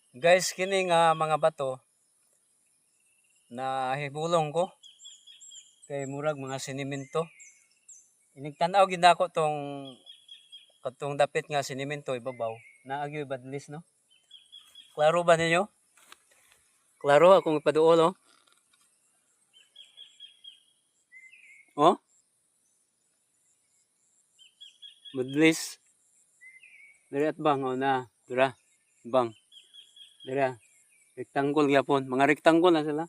Guys, kini nga mga bato na hibulong ko kay murag mga siniminto. Inigtan-aw gid nako katong dapit nga siniminto ibabaw. Naagyo badlis no. Klaro ba ninyo? Klaro akong ipaduol oh. Oh? Badlis. Diri at bang oh na. Dira. Bang. Dira. Rectangle gyapon. Mga rectangle na sila.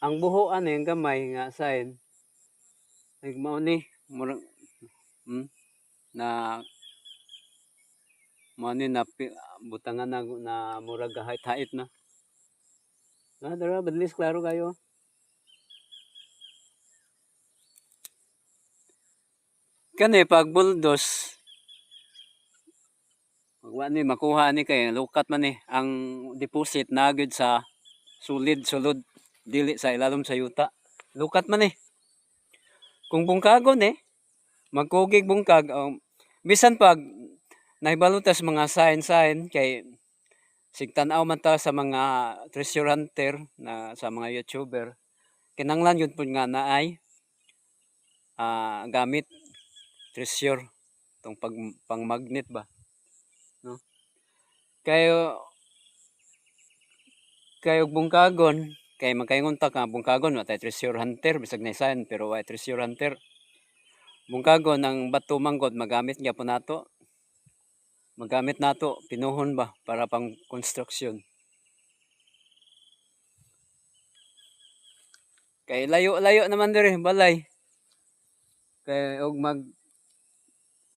Ang buhoan ang gamay nga sign. Mao ni murag na mao ni na butangan na murag hait-hait na. Dara badlis klaro kayo. Kani pag bulldoze wa ni makuha ni kay lukat man ni ang deposit na gyud sa sulod dili sa ilalom sa yuta. Lukat man ni. Kung bungkagon magkugig bungkag bisan pag nahibalutas mga sign kay sigtan-aw man ta sa mga treasure hunter na sa mga YouTuber. Kinanglan yun po nga naay gamit treasure tong pang magnet ba no kayo bungkagon kay magkaingon ta ka bungkagon wa tay treasure hunter bisag na sign pero wa treasure hunter bungkagon ang bato manggod magamit gyapon nato pinuhon ba para pang construction kay layo-layo naman diri balay kay og